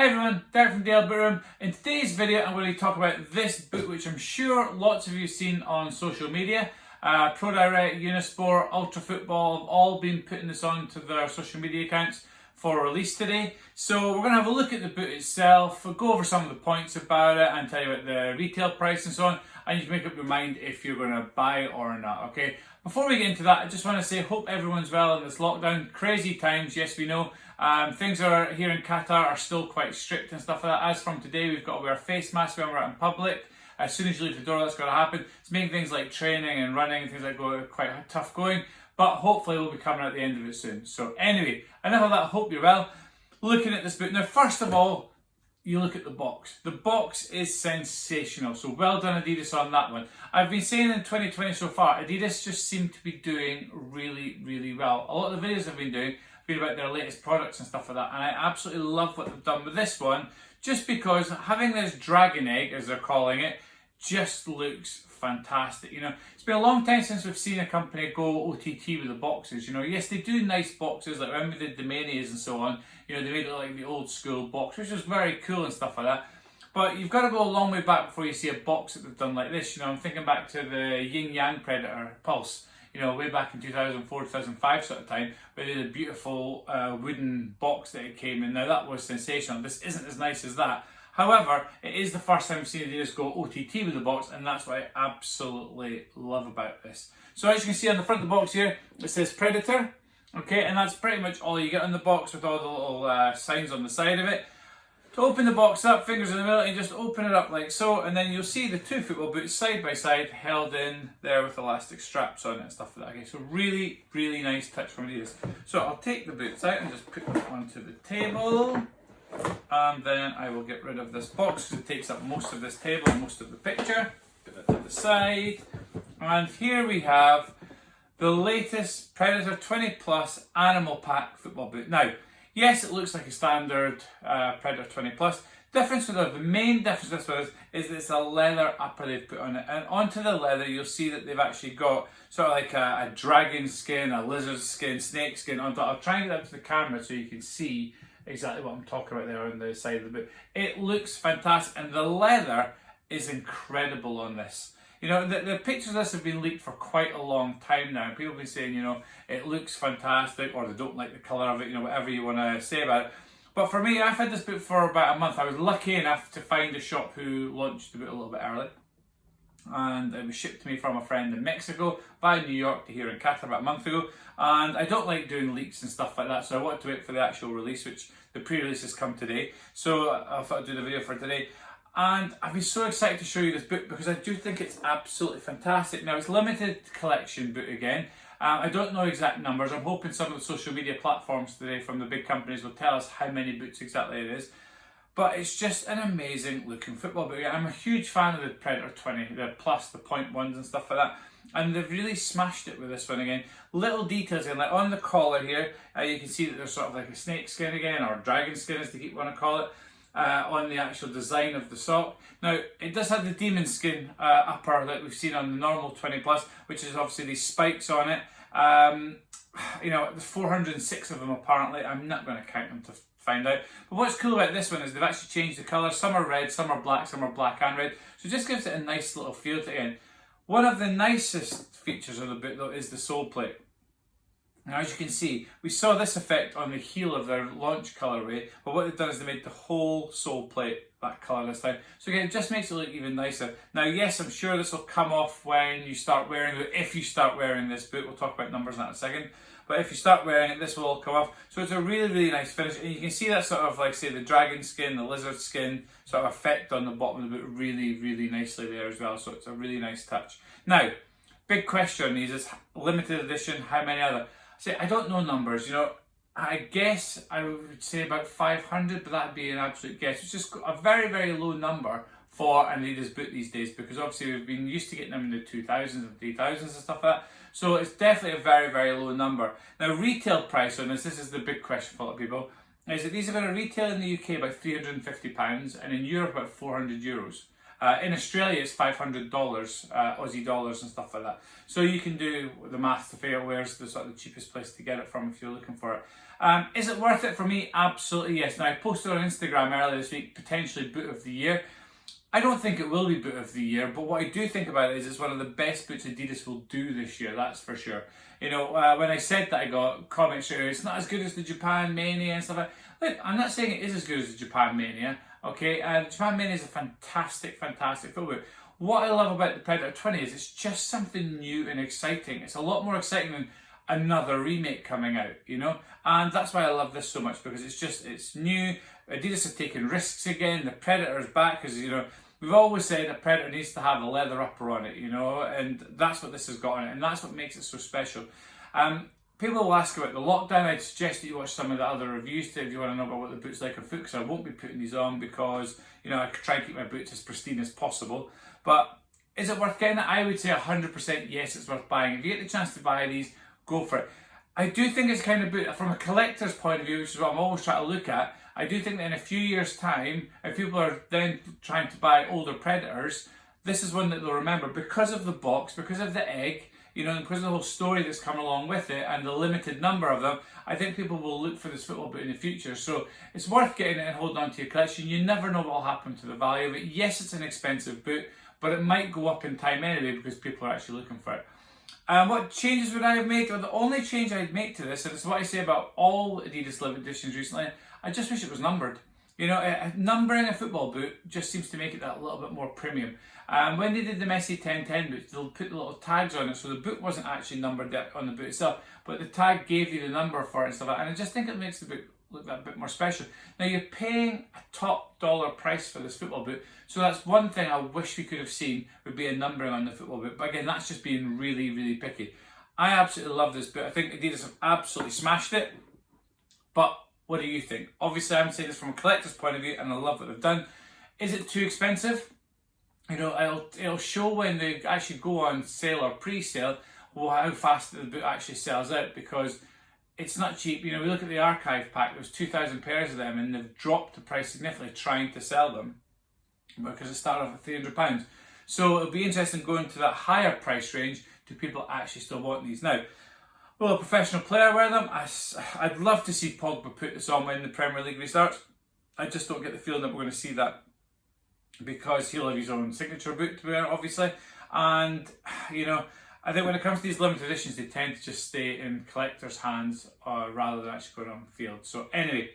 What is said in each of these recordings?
Hey everyone, Derek from Dale Boot Room. In today's video I'm going to talk about this boot which I'm sure lots of you have seen on social media. Pro Direct, Unisport, Ultra Football have all been putting this onto their social media accounts for release today. So we're going to have a look at the boot itself, go over some of the points about it and tell you about the retail price and so on, and you can make up your mind if you're going to buy it or not, okay? Before we get into that, I just want to say hope everyone's well in this lockdown. Crazy times, yes we know. Things are here in Qatar are still quite strict and stuff like that. As from today, we've got to wear face masks when we're out in public. As soon as you leave the door, that's going to happen. It's making things like training and running and things like that quite tough going. But hopefully we'll be coming at the end of it soon. So anyway, enough of that. Hope you're well. Looking at this boot. Now, first of all, you look at the box. The box is sensational. So well done Adidas on that one. I've been saying in 2020 so far, Adidas just seem to be doing really, really well. A lot of the videos I've been doing have been about their latest products and stuff like that. And I absolutely love what they've done with this one. Just because having this dragon egg, as they're calling it, just looks fantastic. You know, it's been a long time since we've seen a company go OTT with the boxes. You know, yes, they do nice boxes, like when we did the Manias and so on. You know, they made it like the old school box, which was very cool and stuff like that. But you've got to go a long way back before you see a box that they've done like this. You know, I'm thinking back to the Yin Yang Predator Pulse. You know, way back in 2004, 2005 sort of time, where they did a beautiful wooden box that it came in. Now that was sensational. This isn't as nice as that. However, it is the first time I've seen Adidas go OTT with the box, and that's what I absolutely love about this. So as you can see on the front of the box here, it says Predator, okay, and that's pretty much all you get on the box with all the little signs on the side of it. To open the box up, fingers in the middle, and just open it up like so, and then you'll see the two football boots side by side held in there with elastic straps on it and stuff like that. Okay, so really, really nice touch from Adidas. So I'll take the boots out and just put them onto the table. And then I will get rid of this box because it takes up most of this table and most of the picture. Put that to the side. And here we have the latest Predator 20 Plus Animal Pack football boot. Now, yes, it looks like a standard Predator 20 Plus. The main difference with this one is that it's a leather upper they've put on it. And onto the leather, you'll see that they've actually got sort of like a dragon skin, a lizard skin, snake skin on top. I'll try and get that to the camera so you can see exactly what I'm talking about there on the side of the boot. It looks fantastic, and the leather is incredible on this. You know, the pictures of this have been leaked for quite a long time now. People have been saying, you know, it looks fantastic, or they don't like the colour of it, you know, whatever you want to say about it. But for me, I've had this boot for about a month. I was lucky enough to find a shop who launched the boot a little bit early. And it was shipped to me from a friend in Mexico via New York to here in Qatar about a month ago. And I don't like doing leaks and stuff like that, so I wanted to wait for the actual release, which the pre-release has come today. So I thought I'd do the video for today. And I've been so excited to show you this boot because I do think it's absolutely fantastic. Now, it's limited collection boot again. I don't know exact numbers. I'm hoping some of the social media platforms today from the big companies will tell us how many boots exactly it is. But it's just an amazing looking football boot. I'm a huge fan of the Predator 20, the Plus, the point ones and stuff like that. And they've really smashed it with this one again. Little details in, like on the collar here, you can see that there's sort of like a snake skin again, or dragon skin as they keep want to call it, on the actual design of the sock. Now, it does have the demon skin upper that we've seen on the normal 20 Plus, which is obviously these spikes on it. You know, there's 406 of them apparently. I'm not going to count them to find out. But what's cool about this one is they've actually changed the colour. Some are red, some are black and red. So it just gives it a nice little feel to it. One of the nicest features of the boot though is the sole plate. Now, as you can see, we saw this effect on the heel of their launch colourway, but what they've done is they made the whole sole plate that colour this time. So again, it just makes it look even nicer. Now, yes, I'm sure this will come off when you start wearing it, if you start wearing this boot. We'll talk about numbers in that in a second. But if you start wearing it, this will all come off. So it's a really, really nice finish. And you can see that sort of like, say, the dragon skin, the lizard skin sort of effect on the bottom of the boot really, really nicely there as well. So it's a really nice touch. Now, big question on these is limited edition, how many other? I don't know numbers, you know. I guess I would say about 500, but that'd be an absolute guess. It's just a very, very low number for an Adidas boot these days, because obviously we've been used to getting them in the 2000s and 3000s and stuff like that. So it's definitely a very, very low number. Now, retail price on this is the big question for a lot of people, is that these are going to retail in the UK about £350 and in Europe about €400. In Australia, it's $500 Aussie dollars and stuff like that. So you can do the math to figure out where's the sort of the cheapest place to get it from if you're looking for it. Is it worth it for me? Absolutely yes. Now, I posted on Instagram earlier this week, potentially boot of the year. I don't think it will be boot of the year, but what I do think about it is it's one of the best boots Adidas will do this year, that's for sure. You know, when I said that, I got comments here, it's not as good as the Japan Mania and stuff like that. Look, I'm not saying it is as good as the Japan Mania, okay? The Japan Mania is a fantastic football boot. What I love about the Predator 20 is it's just something new and exciting. It's a lot more exciting than another remake coming out, you know? And that's why I love this so much, because it's new. Adidas have taken risks again. The Predator is back, because, you know, we've always said a Predator needs to have a leather upper on it, you know, and that's what this has got on it, and that's what makes it so special. People will ask about the lockdown. I'd suggest that you watch some of the other reviews if you want to know about what the boot's like on foot, because I won't be putting these on because, you know, I try and keep my boots as pristine as possible. But is it worth getting it? I would say 100% yes, it's worth buying. If you get the chance to buy these, go for it. I do think it's kind of boot, from a collector's point of view, which is what I'm always trying to look at, I do think that in a few years' time, if people are then trying to buy older Predators, this is one that they'll remember because of the box, because of the egg, you know, and because of the whole story that's come along with it and the limited number of them. I think people will look for this football boot in the future. So it's worth getting it and holding on to your collection. You never know what will happen to the value of it. Yes, it's an expensive boot, but it might go up in time anyway because people are actually looking for it. What changes would I have made? Well, the only change I'd make to this, and it's what I say about all Adidas Limited Editions recently, I just wish it was numbered. You know, numbering a football boot just seems to make it that little bit more premium. When they did the Messi 1010 boots, they'll put the little tags on it, so the boot wasn't actually numbered on the boot itself, but the tag gave you the number for it and stuff like that, and I just think it makes the boot look that bit more special. Now, you're paying a top dollar price for this football boot, so that's one thing I wish we could have seen, would be a numbering on the football boot, but again, that's just being really, really picky. I absolutely love this boot. I think Adidas have absolutely smashed it, but what do you think? Obviously, I'm saying this from a collector's point of view, and I love what they've done. Is it too expensive? You know, it'll show when they actually go on sale or pre-sale how fast the boot actually sells out, because it's not cheap. You know, we look at the archive pack, there was 2,000 pairs of them, and they've dropped the price significantly trying to sell them because it started off at £300. So it'll be interesting going to that higher price range. Do people actually still want these now? Will a professional player wear them? I'd love to see Pogba put this on when the Premier League restarts. I just don't get the feeling that we're going to see that, because he'll have his own signature boot to wear, obviously. And, you know, I think when it comes to these limited editions, they tend to just stay in collectors' hands rather than actually going on the field. So anyway,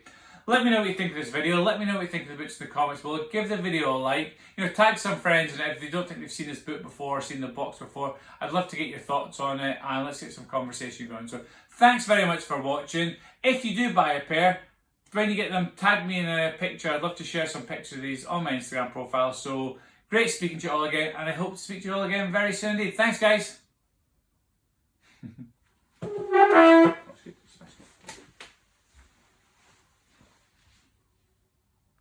let me know what you think of this video. Let me know what you think of the boots in the comments below. Give the video a like. You know, tag some friends, and if they don't think they've seen this boot before or seen the box before, I'd love to get your thoughts on it, and let's get some conversation going. So thanks very much for watching. If you do buy a pair, when you get them, tag me in a picture. I'd love to share some pictures of these on my Instagram profile. So great speaking to you all again, and I hope to speak to you all again very soon indeed. Thanks, guys.